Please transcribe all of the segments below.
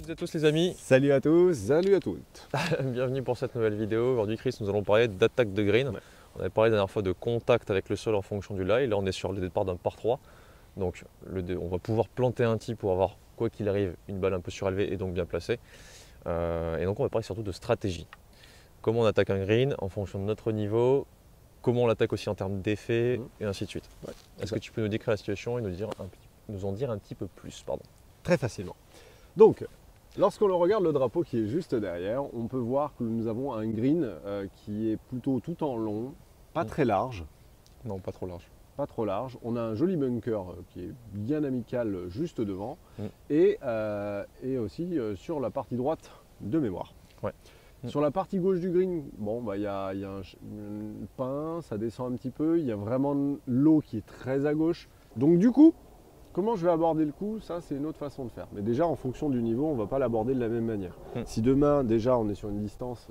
toutes et tous les amis. Salut à tous, salut à toutes. Bienvenue pour cette nouvelle vidéo. Aujourd'hui Chris, nous allons parler d'attaque de green. Ouais. On avait parlé la dernière fois de contact avec le sol en fonction du lie. Là on est sur le départ d'un par 3. Donc on va pouvoir planter un tee pour avoir, quoi qu'il arrive, une balle un peu surélevée et donc bien placée. Et donc on va parler surtout de stratégie. Comment on attaque un green en fonction de notre niveau, comment on l'attaque aussi en termes d'effet et ainsi de suite. Ouais. Est-ce que tu peux nous décrire la situation et nous en dire un petit peu plus, pardon. Très facilement. Donc, lorsqu'on regarde le drapeau qui est juste derrière, on peut voir que nous avons un green qui est plutôt tout en long, pas très large. Non, pas trop large. Pas trop large. On a un joli bunker qui est bien amical juste devant et aussi sur la partie droite de mémoire. Ouais. Sur la partie gauche du green, bon, bah, y a un pin, ça descend un petit peu, il y a vraiment l'eau qui est très à gauche. Donc du coup, comment je vais aborder le coup, ça c'est une autre façon de faire. Mais déjà en fonction du niveau, on ne va pas l'aborder de la même manière. Si demain déjà on est sur une distance,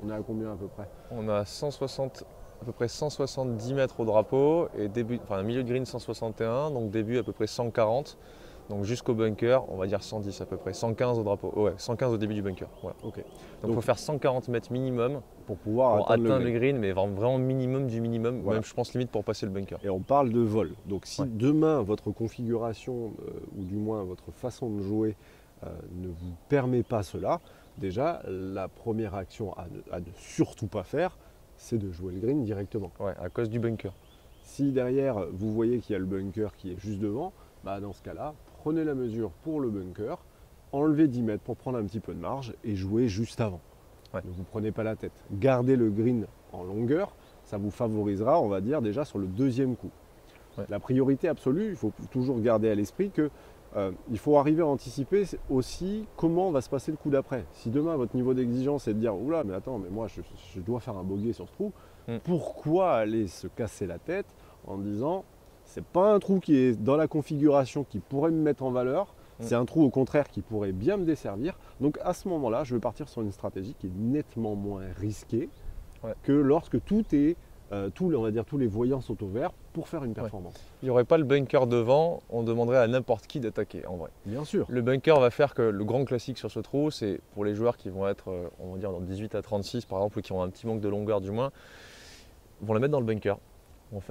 on est à combien à peu près? On a à peu près 170 mètres au drapeau et milieu de green 161, donc début à peu près 140. Donc jusqu'au bunker, on va dire 110 à peu près, 115 au drapeau. Ouais, 115 au début du bunker. Voilà. Okay. Donc il faut faire 140 mètres minimum pour pouvoir atteindre le green, mais vraiment minimum du minimum, voilà. Même je pense limite pour passer le bunker. Et on parle de vol. Donc si demain votre configuration, ou du moins votre façon de jouer ne vous permet pas cela, déjà la première action à ne surtout pas faire, c'est de jouer le green directement. Ouais, à cause du bunker. Si derrière vous voyez qu'il y a le bunker qui est juste devant, bah dans ce cas-là, prenez la mesure pour le bunker, enlevez 10 mètres pour prendre un petit peu de marge et jouez juste avant. Ouais. Ne vous prenez pas la tête. Gardez le green en longueur, ça vous favorisera, on va dire, déjà sur le deuxième coup. Ouais. La priorité absolue, il faut toujours garder à l'esprit que il faut arriver à anticiper aussi comment va se passer le coup d'après. Si demain votre niveau d'exigence est de dire oula mais attends mais moi je dois faire un bogey sur ce trou, pourquoi aller se casser la tête en disant c'est pas un trou qui est dans la configuration qui pourrait me mettre en valeur, c'est un trou au contraire qui pourrait bien me desservir. Donc à ce moment-là, je vais partir sur une stratégie qui est nettement moins risquée que lorsque tout est on va dire tous les voyants sont au vert pour faire une performance. Il n'y aurait pas le bunker devant, on demanderait à n'importe qui d'attaquer en vrai. Bien sûr. Le bunker va faire que le grand classique sur ce trou, c'est pour les joueurs qui vont être, on va dire, dans 18 à 36 par exemple, ou qui ont un petit manque de longueur du moins, vont la mettre dans le bunker.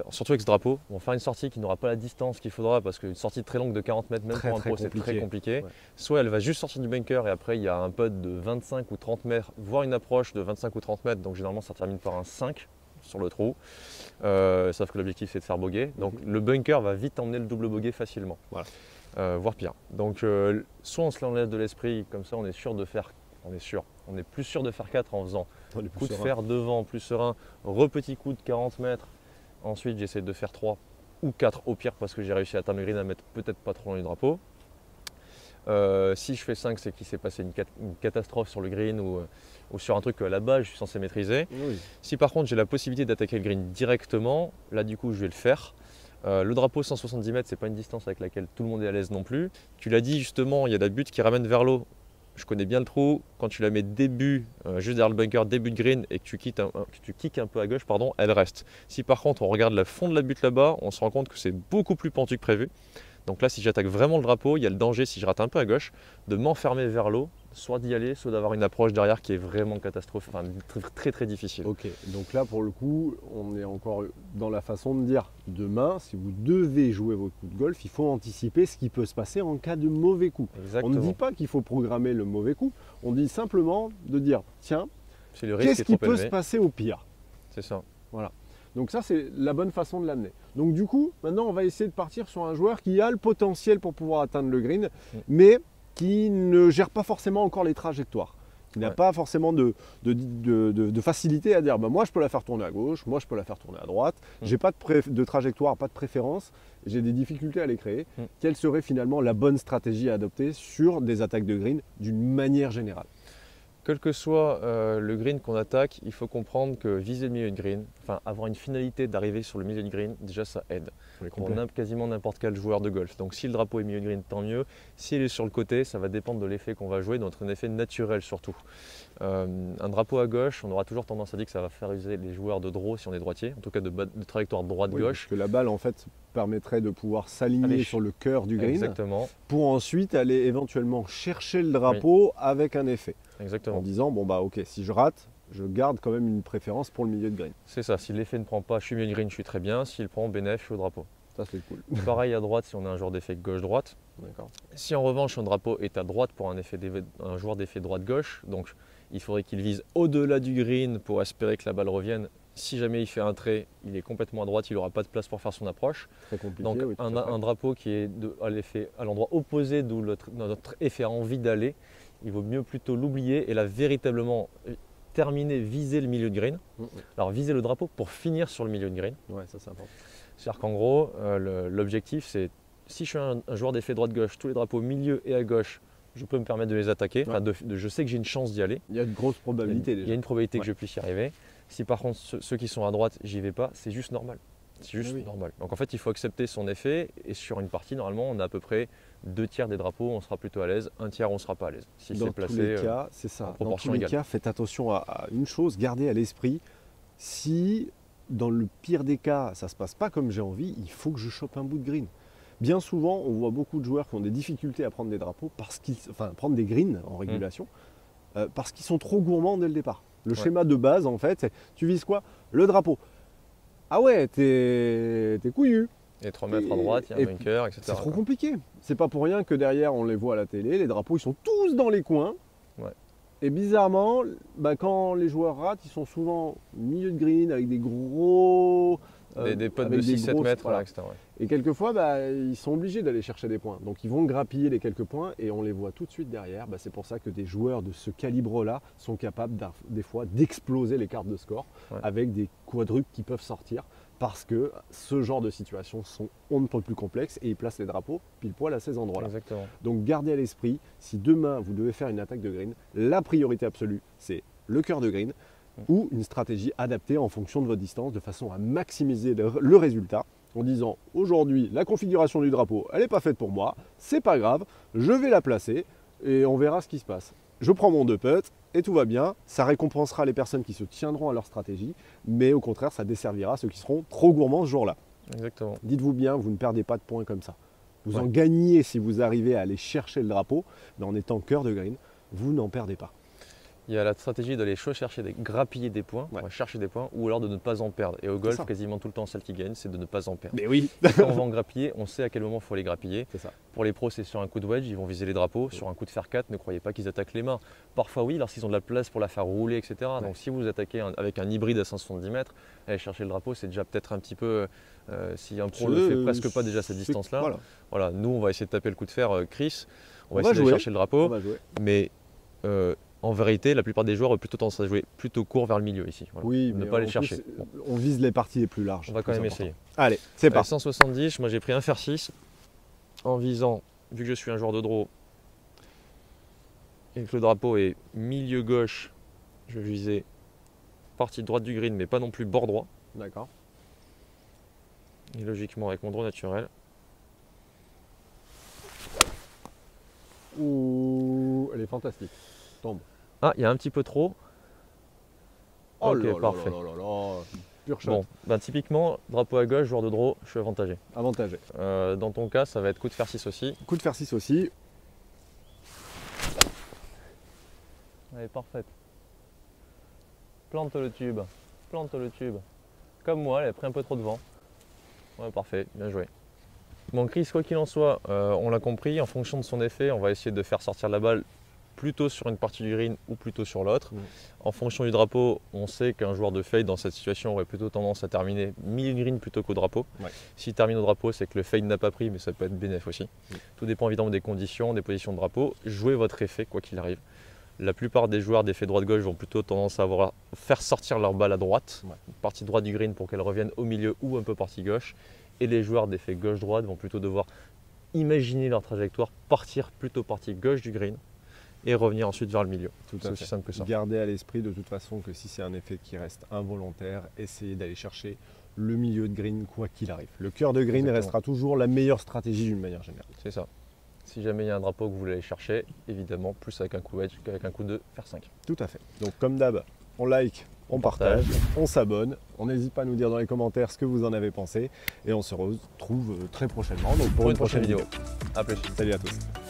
Surtout avec ce drapeau, on va faire une sortie qui n'aura pas la distance qu'il faudra parce qu'une sortie très longue de 40 mètres, même pour un pro, c'est très compliqué. Ouais. Soit elle va juste sortir du bunker et après il y a un putt de 25 ou 30 mètres, voire une approche de 25 ou 30 mètres, donc généralement ça termine par un 5 sur le trou, sauf que l'objectif c'est de faire bogey. Donc le bunker va vite emmener le double bogey facilement, voire pire. Donc soit on se l'enlève de l'esprit, comme ça on est sûr de faire, on est plus sûr de faire 4 en faisant coup de fer devant, plus serein, petit coup de 40 mètres. Ensuite, j'essaie de faire 3 ou 4 au pire parce que j'ai réussi à atteindre le green à mettre peut-être pas trop loin du drapeau. Si je fais 5, c'est qu'il s'est passé une catastrophe sur le green ou sur un truc que là-bas je suis censé maîtriser. Oui. Si par contre j'ai la possibilité d'attaquer le green directement, là du coup je vais le faire. Le drapeau 170 mètres, c'est pas une distance avec laquelle tout le monde est à l'aise non plus. Tu l'as dit justement, il y a la butte qui ramène vers l'eau. Je connais bien le trou, quand tu la mets début, juste derrière le bunker, début de green et que tu kicks un peu à gauche, pardon, elle reste. Si par contre on regarde le fond de la butte là-bas, on se rend compte que c'est beaucoup plus pentu que prévu. Donc là, si j'attaque vraiment le drapeau, il y a le danger, si je rate un peu à gauche, de m'enfermer vers l'eau, soit d'y aller, soit d'avoir une approche derrière qui est vraiment catastrophique, enfin très très difficile. Ok, donc là pour le coup, on est encore dans la façon de dire, demain, si vous devez jouer votre coup de golf, il faut anticiper ce qui peut se passer en cas de mauvais coup. Exactement. On ne dit pas qu'il faut programmer le mauvais coup, on dit simplement de dire, tiens, qu'est-ce qui peut se passer au pire? C'est ça. Voilà. Donc ça, c'est la bonne façon de l'amener. Donc du coup, maintenant, on va essayer de partir sur un joueur qui a le potentiel pour pouvoir atteindre le green, mais qui ne gère pas forcément encore les trajectoires, qui n'a pas forcément de facilité à dire bah, moi je peux la faire tourner à gauche, moi je peux la faire tourner à droite, j'ai pas de trajectoire, pas de préférence, j'ai des difficultés à les créer. Quelle serait finalement la bonne stratégie à adopter sur des attaques de green d'une manière générale? Quel que soit le green qu'on attaque, il faut comprendre que viser le milieu de green, enfin avoir une finalité d'arriver sur le milieu de green, déjà ça aide pour quasiment n'importe quel joueur de golf. Donc si le drapeau est milieu de green, tant mieux. S'il est sur le côté, ça va dépendre de l'effet qu'on va jouer, d'être un effet naturel surtout. Un drapeau à gauche, on aura toujours tendance à dire que ça va faire user les joueurs de draw si on est droitier, en tout cas de trajectoire droite-gauche. Parce que la balle en fait permettrait de pouvoir s'aligner sur le cœur du green. Exactement. Pour ensuite aller éventuellement chercher le drapeau avec un effet. Exactement. En disant, bon bah ok, si je rate, je garde quand même une préférence pour le milieu de green. C'est ça, si l'effet ne prend pas, je suis milieu de green, je suis très bien. S'il prend, bénéf, je suis au drapeau. Ça c'est cool. Pareil à droite si on a un joueur d'effet gauche-droite. Si en revanche son drapeau est à droite pour un joueur d'effet droite-gauche, donc il faudrait qu'il vise au-delà du green pour espérer que la balle revienne. Si jamais il fait un trait, il est complètement à droite, il n'aura pas de place pour faire son approche. Très compliqué. Donc oui, un drapeau qui est à l'endroit opposé d'où notre effet a envie d'aller, il vaut mieux plutôt l'oublier et là véritablement terminer, viser le milieu de green. Alors viser le drapeau pour finir sur le milieu de green. Ouais, ça c'est important. C'est-à-dire qu'en gros, l'objectif c'est, si je suis un joueur d'effet droite-gauche, tous les drapeaux au milieu et à gauche, je peux me permettre de les attaquer. Ouais. Enfin, je sais que j'ai une chance d'y aller. Il y a de grosses probabilités déjà. Il y a une probabilité que je puisse y arriver. Si par contre ceux qui sont à droite, j'y vais pas, c'est juste normal. C'est juste normal. Donc en fait, il faut accepter son effet et sur une partie, normalement, on a à peu près 2/3 des drapeaux, on sera plutôt à l'aise, 1/3 on ne sera pas à l'aise. Si Dans c'est placé, tous les cas, c'est ça. Dans tous les cas, faites attention à une chose, gardez à l'esprit, si dans le pire des cas, ça ne se passe pas comme j'ai envie, il faut que je chope un bout de green. Bien souvent, on voit beaucoup de joueurs qui ont des difficultés à prendre des drapeaux, prendre des greens en régulation, parce qu'ils sont trop gourmands dès le départ. Le schéma de base, en fait, c'est tu vises quoi? Le drapeau. Ah ouais, t'es couillu. Et 3 mètres à droite, il y a un bunker, etc. C'est trop compliqué. C'est pas pour rien que derrière, on les voit à la télé, les drapeaux, ils sont tous dans les coins. Ouais. Et bizarrement, quand les joueurs ratent, ils sont souvent au milieu de green avec des gros... des potes de 6-7 mètres, voilà. etc. Ouais. Et quelquefois, ils sont obligés d'aller chercher des points. Donc ils vont grappiller les quelques points et on les voit tout de suite derrière. C'est pour ça que des joueurs de ce calibre-là sont capables des fois d'exploser les cartes de score avec des quadruples qui peuvent sortir. Parce que ce genre de situations sont on ne peut plus complexes et ils placent les drapeaux pile poil à ces endroits-là. Exactement. Donc gardez à l'esprit, si demain vous devez faire une attaque de green, la priorité absolue, c'est le cœur de green ou une stratégie adaptée en fonction de votre distance de façon à maximiser le résultat en disant aujourd'hui la configuration du drapeau elle n'est pas faite pour moi, c'est pas grave, je vais la placer et on verra ce qui se passe. Je prends mon 2 putts et tout va bien, ça récompensera les personnes qui se tiendront à leur stratégie, mais au contraire ça desservira ceux qui seront trop gourmands ce jour-là. Exactement. Dites-vous bien, vous ne perdez pas de points comme ça. Vous en gagnez si vous arrivez à aller chercher le drapeau, mais en étant cœur de green, vous n'en perdez pas. Il y a la stratégie d'aller grappiller des points, on va chercher des points, ou alors de ne pas en perdre. Et au golf, quasiment tout le temps, celle qui gagne, c'est de ne pas en perdre. Mais oui. Quand on va en grappiller, on sait à quel moment il faut les grappiller. C'est ça. Pour les pros, c'est sur un coup de wedge, ils vont viser les drapeaux. Sur un coup de fer 4, ne croyez pas qu'ils attaquent les mains. Parfois oui, lorsqu'ils ont de la place pour la faire rouler, etc. Donc si vous attaquez avec un hybride à 170 mètres, aller chercher le drapeau, c'est déjà peut-être un petit peu... si un pro le fait presque pas déjà cette distance-là. Voilà, nous, on va essayer de taper le coup de fer, Chris. On va essayer d'aller chercher le drapeau. Mais... en vérité, la plupart des joueurs ont plutôt tendance à jouer plutôt court vers le milieu ici. Voilà. Oui, ne pas aller chercher. On vise les parties les plus larges. On va quand même essayer. Allez, c'est parti. 170, moi j'ai pris un fer 6 en visant, vu que je suis un joueur de draw et que le drapeau est milieu gauche, je vais viser partie droite du green, mais pas non plus bord droit. D'accord. Et logiquement avec mon draw naturel. Ouh, elle est fantastique. Tombe. Ah, il y a un petit peu trop. Oh ok, parfait. Pure shot. Bon, typiquement, drapeau à gauche, joueur de draw, je suis avantagé. Avantagé. Dans ton cas, ça va être coup de fer 6 aussi. Coup de fer 6 aussi. Elle est parfaite. Plante le tube. Plante le tube. Comme moi, elle a pris un peu trop de vent. Ouais, parfait, bien joué. Bon, Chris, quoi qu'il en soit, on l'a compris, en fonction de son effet, on va essayer de faire sortir la balle plutôt sur une partie du green ou plutôt sur l'autre. En fonction du drapeau, on sait qu'un joueur de fade dans cette situation aurait plutôt tendance à terminer milieu green plutôt qu'au drapeau. S'il termine au drapeau, c'est que le fade n'a pas pris, mais ça peut être bénéf aussi. Tout dépend évidemment des conditions, des positions de drapeau. Jouez votre effet, quoi qu'il arrive. La plupart des joueurs d'effet droite-gauche vont plutôt tendance à faire sortir leur balle à droite, partie droite du green pour qu'elle revienne au milieu ou un peu partie gauche. Et les joueurs d'effet gauche-droite vont plutôt devoir imaginer leur trajectoire, partir plutôt partie gauche du green et revenir ensuite vers le milieu. C'est aussi simple que ça. Gardez à l'esprit de toute façon que si c'est un effet qui reste involontaire, essayez d'aller chercher le milieu de green quoi qu'il arrive. Le cœur de green restera toujours la meilleure stratégie d'une manière générale. C'est ça. Si jamais il y a un drapeau que vous voulez aller chercher, évidemment, plus avec un coup wedge qu'avec un coup de fer 5. Tout à fait. Donc comme d'hab, on like, on partage, on s'abonne. On n'hésite pas à nous dire dans les commentaires ce que vous en avez pensé. Et on se retrouve très prochainement donc pour une prochaine vidéo. À plus. Salut à tous.